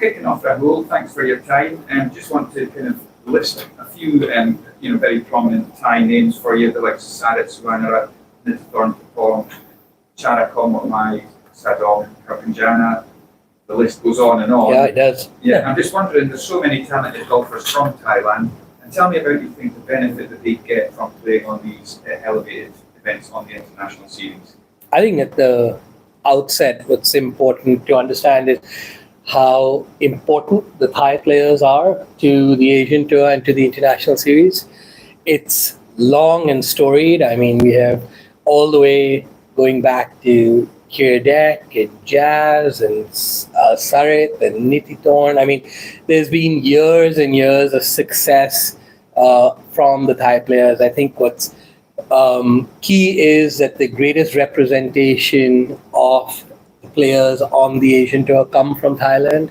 kicking off that role, thanks for your time. And just want to kind of list a few, very prominent Thai names for you, the likes of Sarit Suwanara, Niththorn Papong, Charakom Mai, Sadom, Karpanjana. The list goes on and on. Yeah, it does. Yeah, I'm just wondering, there's so many talented golfers from Thailand, and tell me about you think the benefit that they get from playing on these elevated events on the International Series. I think at the outset, what's important to understand is how important the Thai players are to the Asian Tour and to the International Series. It's long and storied. I mean, we have all the way going back to Kiradek and Jazz and Sarit and Niththorn. I mean, there's been years and years of success from the Thai players. I think what's key is that the greatest representation of the players on the Asian Tour come from Thailand.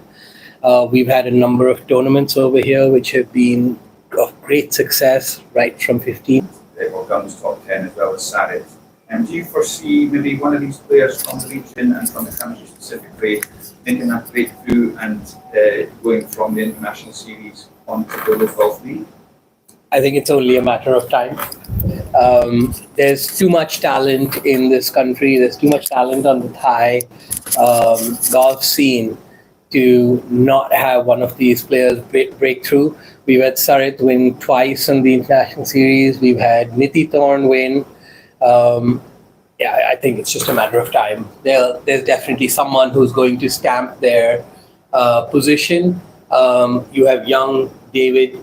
We've had a number of tournaments over here which have been of great success right from 15. Well, Guns top 10 as well as Sarit. And do you foresee maybe one of these players from the region and from the country specifically making that breakthrough and going from the International Series on to the Live Golf League? I think it's only a matter of time. There's too much talent in this country. There's too much talent on the Thai golf scene to not have one of these players break through. We've had Sarit win twice on the International Series. We've had Niththorn win. I think it's just a matter of time. There's definitely someone who's going to stamp their position. You have young David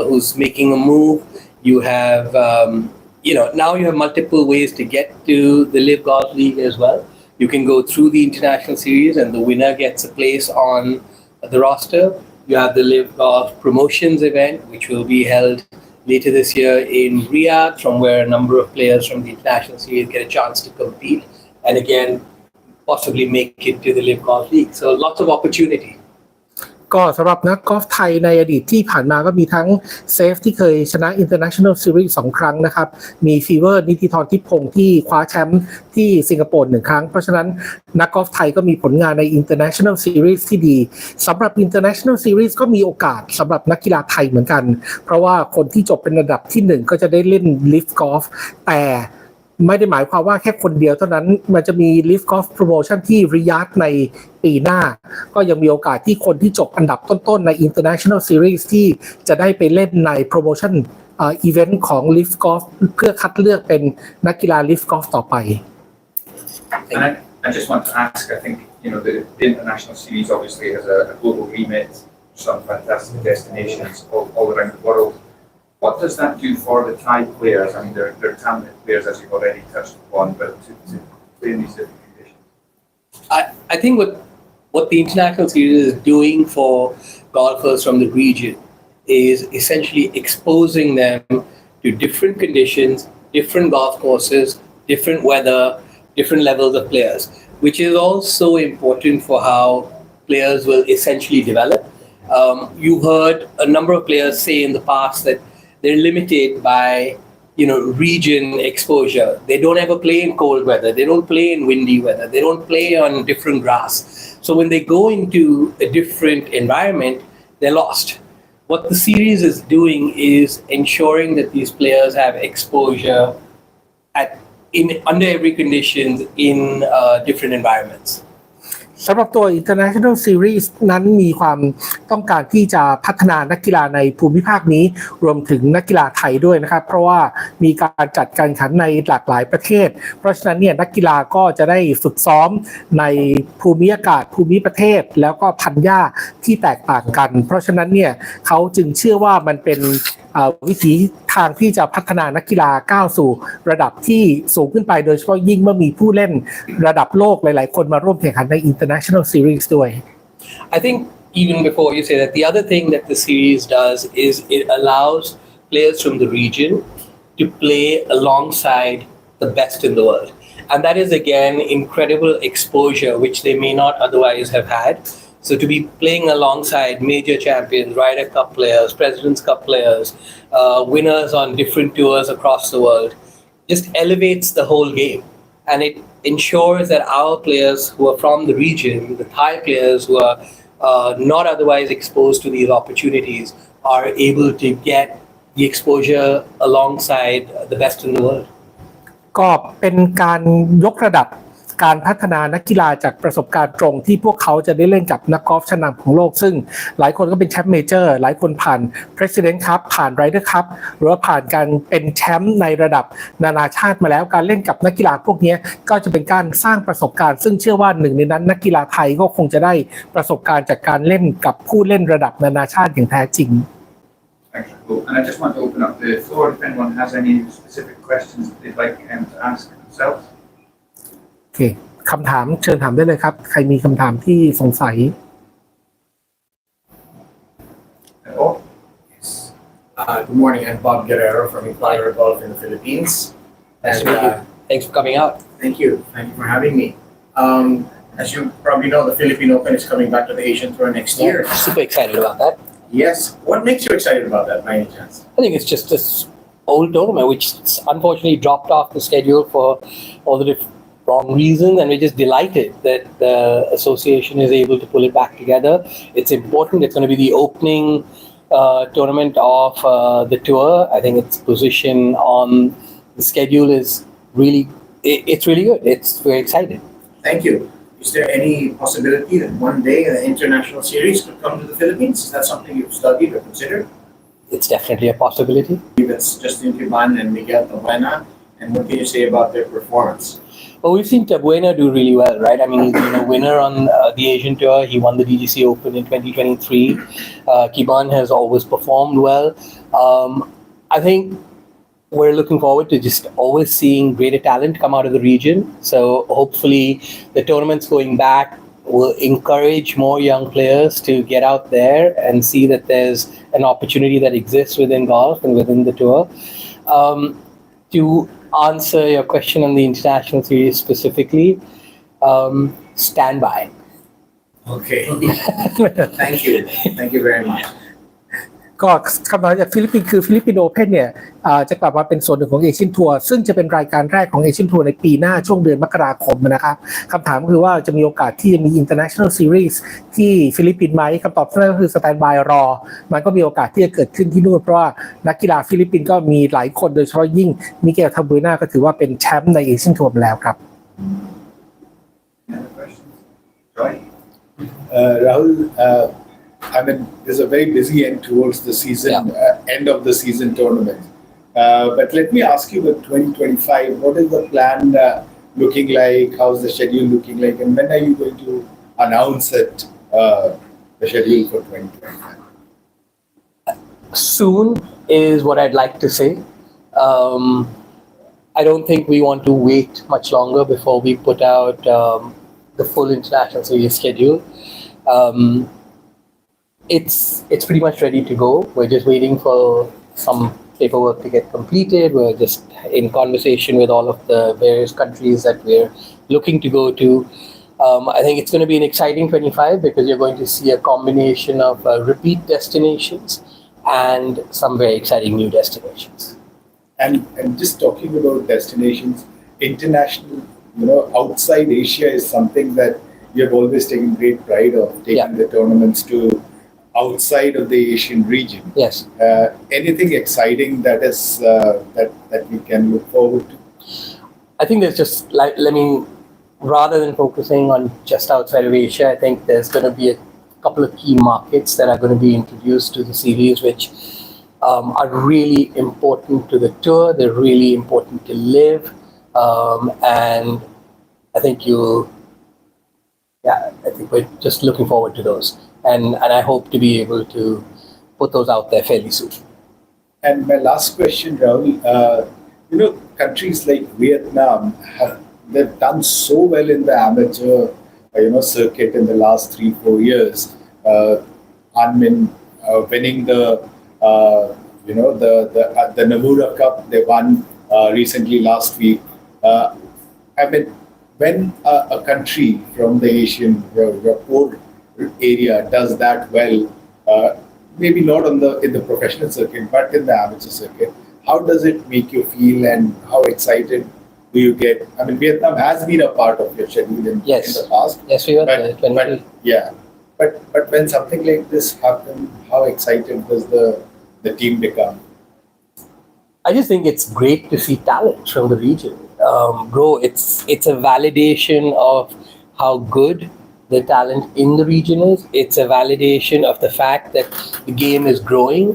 who's making a move. You have, now you have multiple ways to get to the Live Golf League as well. You can go through the International Series and the winner gets a place on the roster. You have the Live Golf Promotions event, which will be held later this year in Riyadh, from where a number of players from the International Series get a chance to compete and again, possibly make it to the Live Golf League. So lots of opportunity. ก็สำหรับนักกอล์ฟไทยในอดีตที่ผ่านมาก็มีทั้งเซฟที่เคยชนะ International Series 2 ครั้งนะครับมีฟีเวอร์นิติธรทิพพงศ์ที่คว้าแชมป์ที่สิงคโปร์1 ครั้งเพราะฉะนั้นนักกอล์ฟไทยก็มีผลงานใน International Series ที่ดีสำหรับ International Series ก็มีโอกาสสำหรับนักกีฬาไทยเหมือนกันเพราะว่าคนที่จบเป็นอันดับที่1ก็จะได้เล่น Live Golf แต่ไม่ได้หมายความว่าแค่คนเดียวเท่านั้นมันจะมี Live Golf Promotion ที่ริยาดในปีหน้าก็ยังมีโอกาสที่คนที่จบอันดับต้นๆใน International Series ที่จะได้ไปเล่นใน Promotion Event ของ Live Golf เพื่อคัดเลือกเป็นนักกีฬา Live Golf ต่อไป And I just want to ask, I think, the International Series obviously has a global remit, some fantastic destinations all around the world. What does that do for the Thai players? I mean, they're talented players, as you've already touched upon, but to play in these different conditions. I think what the International Series is doing for golfers from the region is essentially exposing them to different conditions, different golf courses, different weather, different levels of players, which is also important for how players will essentially develop. You heard a number of players say in the past that they're limited by, region exposure. They don't ever play in cold weather. They don't play in windy weather. They don't play on different grass. So when they go into a different environment, they're lost. What the series is doing is ensuring that these players have exposure under every condition in different environments. สำหรับตัว International Series นั้นมีความต้องการที่จะพัฒนานักกีฬาในภูมิภาคนี้รวมถึงนักกีฬาไทยด้วยนะครับเพราะว่ามีการจัดการแข่งขันในหลากหลายประเทศเพราะฉะนั้นเนี่ยนักกีฬาก็จะได้ฝึกซ้อมในภูมิอากาศภูมิประเทศแล้วก็พันธุ์หญ้าที่แตกต่างกันเพราะฉะนั้นเนี่ยเขาจึงเชื่อว่ามันเป็นวิธีทางที่จะพัฒนานักกีฬาก้าวสู่ระดับที่สูงขึ้นไปโดยเฉพาะยิ่งเมื่อมีผู้เล่นระดับโลกหลายๆคนมาร่วมแข่งขันใน International Series ด้วย I think even before you say that, the other thing that the series does is it allows players from the region to play alongside the best in the world. And that is again incredible exposure which they may not otherwise have had. So to be playing alongside major champions, Ryder Cup players, President's Cup players, winners on different tours across the world, just elevates the whole game. And it ensures that our players who are from the region, the Thai players who are not otherwise exposed to these opportunities are able to get the exposure alongside the best in the world. ก็เป็นการยกระดับการพัฒนานักกีฬาจากประสบการณ์ตรงที่พวกเขาจะได้เล่นกับนักกอล์ฟชั้นนำของโลกซึ่งหลายคนก็เป็นแชมป์เมเจอร์หลายคนผ่าน President Cup ผ่าน Ryder Cup หรือว่าผ่านการเป็นแชมป์ในระดับนานาชาติมาแล้วการเล่นกับนักกีฬาพวกนี้ก็จะเป็นการสร้างประสบการณ์ซึ่งเชื่อว่าหนึ่งในนั้นนักกีฬาไทยก็คงจะได้ประสบการณ์จากการเล่นกับผู้เล่นระดับนานาชาติอย่างแท้จริง Thank you. And I just want to open up the floor if anyone has any specific questions that they'd like to ask themselves. โอเคคำถามเชิญถามได้เลยครับใครมีคำถามที่สงสัย Oh, Yes. Good morning. I'm Bob Guerrero from Inquirer Golf in the Philippines. Nice to And, meet you. Thanks for coming out. Thank you. Thank you for having me. As you probably know, the Philippine Open is coming back to the Asian Tour next year. Super excited about that. Yes. What makes you excited about that, by any chance? I think it's just this old tournament which unfortunately dropped off the schedule for all the wrong reasons, and we're just delighted that the association is able to pull it back together. It's important. It's going to be the opening tournament of the tour. I think its position on the schedule is it's really good. It's very exciting. Thank you. Is there any possibility that one day an international series could come to the Philippines? Is that something you've studied or considered? It's definitely a possibility. That's Justin Tiban and Miguel Tabuena. And what can you say about their performance? Well, we've seen Tabuena do really well, right? I mean, he's been a winner on the Asian Tour. He won the DGC Open in 2023. Kiban has always performed well. I think we're looking forward to just always seeing greater talent come out of the region. So hopefully the tournaments going back will encourage more young players to get out there and see that there's an opportunity that exists within golf and within the tour. To answer your question on the international series specifically, stand by. Okay. Thank you. Thank you very much. ก็คำถามจากฟิลิปปินส์คือฟิลิปปินส์โอเพ่นเนี่ยจะกลับมาเป็นส่วนหนึ่งของเอเชียนทัวร์ซึ่งจะเป็นรายการแรกของเอเชียนทัวร์ในปีหน้าช่วงเดือนมกราคมนะครับคำถามคือว่าจะมีโอกาสที่จะมี International Series ที่ฟิลิปปินส์ไหมคำตอบนั่นก็คือสแตนด์บายรอมันก็มีโอกาสที่จะเกิดขึ้นที่นู่นเพราะว่านักกีฬาฟิลิปปินส์ก็มีหลายคนโดยเฉพาะยิ่งมิเกล ทัมบูน่าก็ถือว่าเป็นแชมป์ในเอเชียนทัวร์มาแล้วครับ any other questions? Joy? Rahul, I mean, there's a very busy end towards the season, end of the season tournament. But let me ask you about 2025. What is the plan looking like? How's the schedule looking like? And when are you going to announce it, the schedule for 2025? Soon is what I'd like to say. I don't think we want to wait much longer before we put out the full international series schedule. It's pretty much ready to go. We're just waiting for some paperwork to get completed. We're just in conversation with all of the various countries that we're looking to go to. I think it's going to be an exciting 25 because you're going to see a combination of repeat destinations and some very exciting new destinations. And just talking about destinations, international, outside Asia is something that you have always taken great pride of, taking the tournaments to outside of the Asian region. Yes. Anything exciting that is that we can look forward to? I think there's just rather than focusing on just outside of Asia, I think there's going to be a couple of key markets that are going to be introduced to the series, which are really important to the tour. They're really important to live, and I think I think we're just looking forward to those, and I hope to be able to put those out there fairly soon. And my last question, Rahul, countries like Vietnam, they've done so well in the amateur, circuit in the last 3-4 years. Winning the Nomura Cup, they won recently last week. When a country from the Asian core area does that well, maybe not in the professional circuit, but in the amateur circuit, how does it make you feel, and how excited do you get? I mean, Vietnam has been a part of your schedule in the past. Yes, we were there. but when something like this happens, how excited does the team become? I just think it's great to see talent from the region. Bro, it's a validation of how good the talent in the region is. It's a validation of the fact that the game is growing.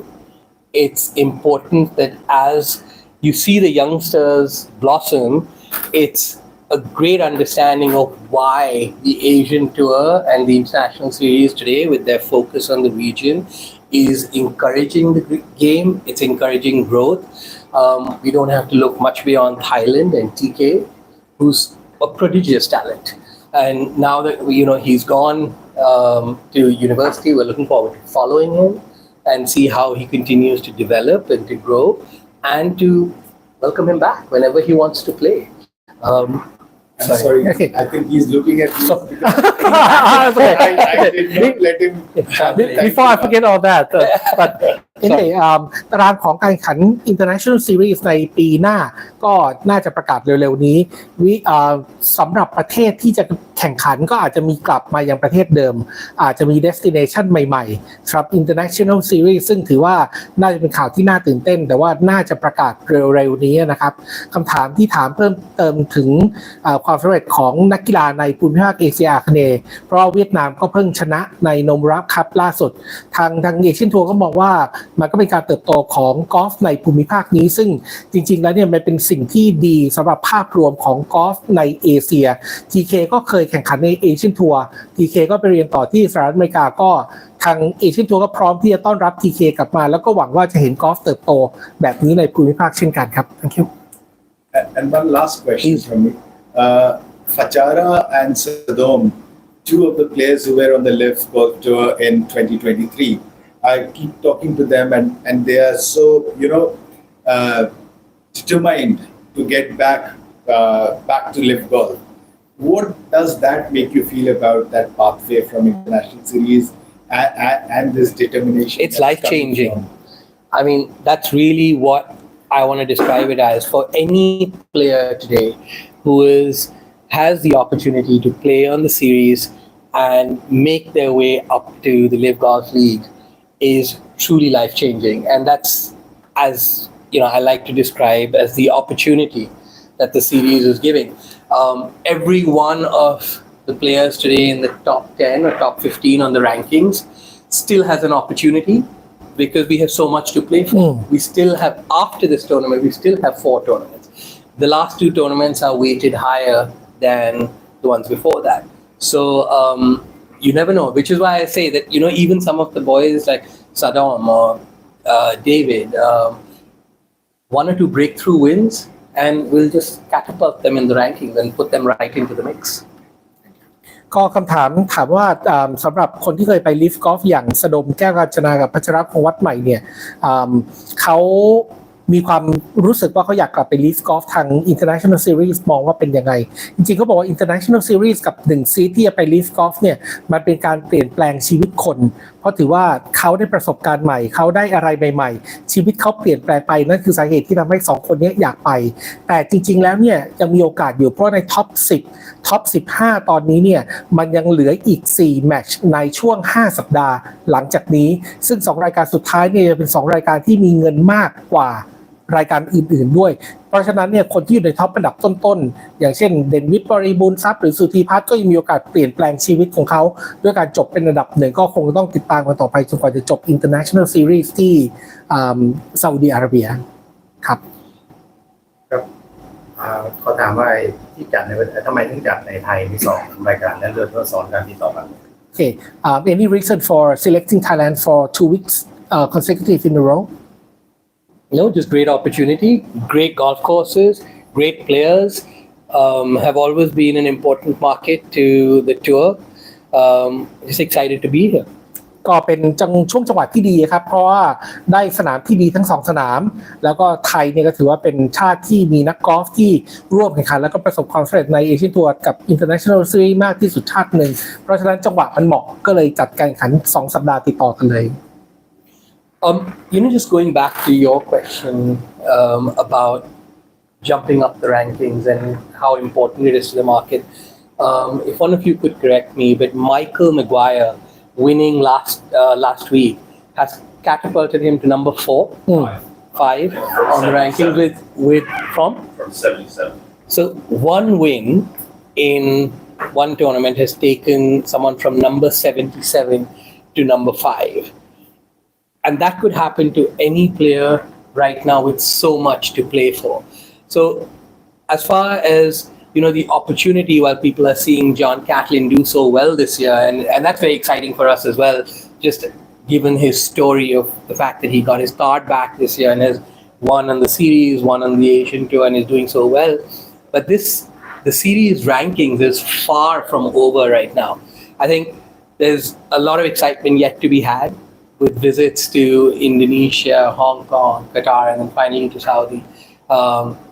It's important that as you see the youngsters blossom, it's a great understanding of why the Asian Tour and the International Series today, with their focus on the region, is encouraging the game. It's encouraging growth. We don't have to look much beyond Thailand and TK, who's a prodigious talent. And now that he's gone to university, we're looking forward to following him and see how he continues to develop and to grow, and to welcome him back whenever he wants to play. I'm sorry. Okay. I think he's looking at you. It's okay. I did not let him. Before I forget all that, but anyway, ตารางของการแข่งขัน International Series ในปีหน้าก็น่าจะประกาศเร็วๆนี้สำหรับประเทศที่จะแข่งขันก็อาจจะมีกลับมายังประเทศเดิมอาจจะมี destination ใหม่ๆสำหรับ International Series ซึ่งถือว่าน่าจะเป็นข่าวที่น่าตื่นเต้นแต่ว่าน่าจะประกาศเร็วๆนี้นะครับคำถามที่ถามเพิ่มเติมถึงความสำเร็จของนักกีฬาในภูมิภาคเอเชียอาคเนย์เพราะเวียดนามก็เพิ่งชนะในโนมุระคัพล่าสุดทางเอเชียนทัวร์ก็มองว่ามันก็เป็นการเติบโตของกอล์ฟในภูมิภาคนี้ซึ่งจริงๆแล้วเนี่ยมันเป็นสิ่งที่ดีสำหรับภาพรวมของกอล์ฟในเอเชีย TK ก็เคยแข่งขันในเอเชียนทัวร์ TK ก็ไปเรียนต่อที่สหรัฐอเมริกาก็ทางเอเชียนทัวร์ก็พร้อมที่จะต้อนรับ TK กลับมาแล้วก็หวังว่าจะเห็นกอล์ฟเติบโตแบบนี้ในภูมิภาคเช่นกันครับ Thank you. And one last question from me. Fachara and Sadom, two of the players who were on the Live Golf Tour in 2023. I keep talking to them and they are so, determined to get back to Live Golf. What does that make you feel about that pathway from International Series and this determination? It's life-changing. I mean, that's really what I want to describe it as. For any player today who has the opportunity to play on the series and make their way up to the Live Golf League is truly life-changing. And that's, as I like to describe as the opportunity that the series is giving. Every one of the players today in the top 10 or top 15 on the rankings still has an opportunity because we have so much to play for. We still have, after this tournament, we still have 4 tournaments. The last 2 tournaments are weighted higher than the ones before that. So you never know, which is why I say that, even some of the boys like Saddam or David, 1 or 2 breakthrough wins, and we'll just catapult them in the rankings and put them right into the mix. ก็คำถามว่าสำหรับคนที่เคยไปลิฟต์กอล์ฟอย่างสดมแก้วกาญจนากับพัชรพงษ์วัดใหม่เนี่ยเขามีความรู้สึกว่าเขาอยากกลับไปลิฟต์กอล์ฟทาง International Series มองว่าเป็นยังไงจริงๆเขาบอกว่า International Series กับ1ซีทที่จะไปลิฟต์กอล์ฟเนี่ยมันเป็นการเปลี่ยนแปลงชีวิตคนเพราะถือว่าเขาได้ประสบการณ์ใหม่เขาได้อะไรใหม่ๆชีวิตเขาเปลี่ยนแปลงไปนั่นคือสาเหตุที่ทำให้2คนนี้อยากไปแต่จริงๆแล้วเนี่ยยังมีโอกาสอยู่เพราะในท็อป10ท็อป15ตอนนี้เนี่ยมันยังเหลืออีก4แมตช์ในช่วง5สัปดาห์หลังจากนี้ซึ่ง2รายการสุดท้ายเนี่ยจะเป็น2รายการที่มีเงินมากกว่ารายการอื่นๆด้วยเพราะฉะนั้นเนี่ยคนที่อยู่ในท็อปอันดับต้นๆอย่างเช่นเด่นวิทย์บริบูรณ์ทรัพย์หรือสุธีพัฒน์ก็ยังมีโอกาสเปลี่ยนแปลงชีวิตของเขาด้วยการจบเป็นอันดับหนึ่งก็คงต้องติดตามกันต่อไปจนกว่าจะจบ International Series ที่ซาอุดิอาระเบียครับครับขอถามว่าที่จัดในทำไมถึงจัดในไทยมี2รายการและเลือกว่า2การที่ต่อกัน Okay, any reason for selecting Thailand for 2 weeks consecutive in a row? Just great opportunity, great golf courses, great players, have always been an important market to the tour. Just excited to be here. ก็เป็นช่วงจังหวะที่ดีครับเพราะว่าได้สนามที่ดีทั้ง2สนามแล้วก็ไทยเนี่ยก็ถือว่าเป็นชาติที่มีนักกอล์ฟที่ร่วมแข่งขันแล้วก็ประสบความสำเร็จในเอเชียนทัวร์กับ International Series มากที่สุดชาติหนึ่งเพราะฉะนั้นจังหวะมันเหมาะก็เลยจัดการแข่งขัน2สัปดาห์ติดต่อกันเลยjust going back to your question about jumping up the rankings and how important it is to the market. If one of you could correct me, but Michael Maguire winning last week has catapulted him to number 4, 5 on the rankings with from 77. so one win in one tournament has taken someone from number 77 to number 5. And that could happen to any player right now with so much to play for. So as far as the opportunity, while people are seeing John Catlin do so well this year, and that's very exciting for us as well, just given his story of the fact that he got his card back this year and has won on the series, won on the Asian tour, and is doing so well. But the series rankings is far from over right now. I think there's a lot of excitement yet to be had with visits to Indonesia, Hong Kong, Qatar, and then finally to Saudi.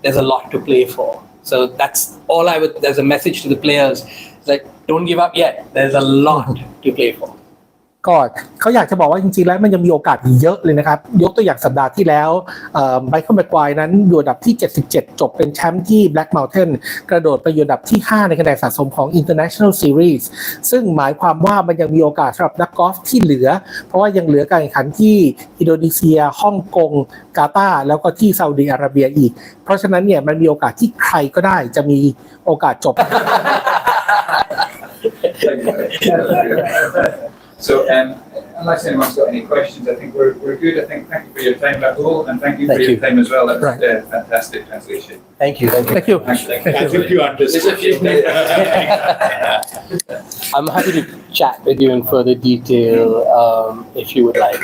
There's a lot to play for. So that's all there's a message to the players. It's like, don't give up yet. There's a lot to play for. ก็เขาอยากจะบอกว่าจริงๆแล้วมันยังมีโอกาสอีกเยอะเลยนะครับยกตัวอย่างสัปดาห์ที่แล้วไมเคิลแม็กควายนั้นอยู่อันดับที่77จบเป็นแชมป์ที่ Black Mountain กระโดดไปอยู่อันดับที่5ในคะแนนสะสมของ International Series ซึ่งหมายความว่ามันยังมีโอกาสสำหรับนักกอล์ฟที่เหลือเพราะว่ายังเหลือการแข่งขันที่อินโดนีเซียฮ่องกงกาตาร์แล้วก็ที่ซาอุดิอาระเบียอีกเพราะฉะนั้นเนี่ยมันมีโอกาสที่ใครก็ได้จะมีโอกาสจบ So, unless anyone's got any questions, I think we're good. I think thank you for your time, Rahul, and thank you for your time as well. That was a fantastic translation. Thank you. Thank you. I think you understood. I'm happy to chat with you in further detail if you would like.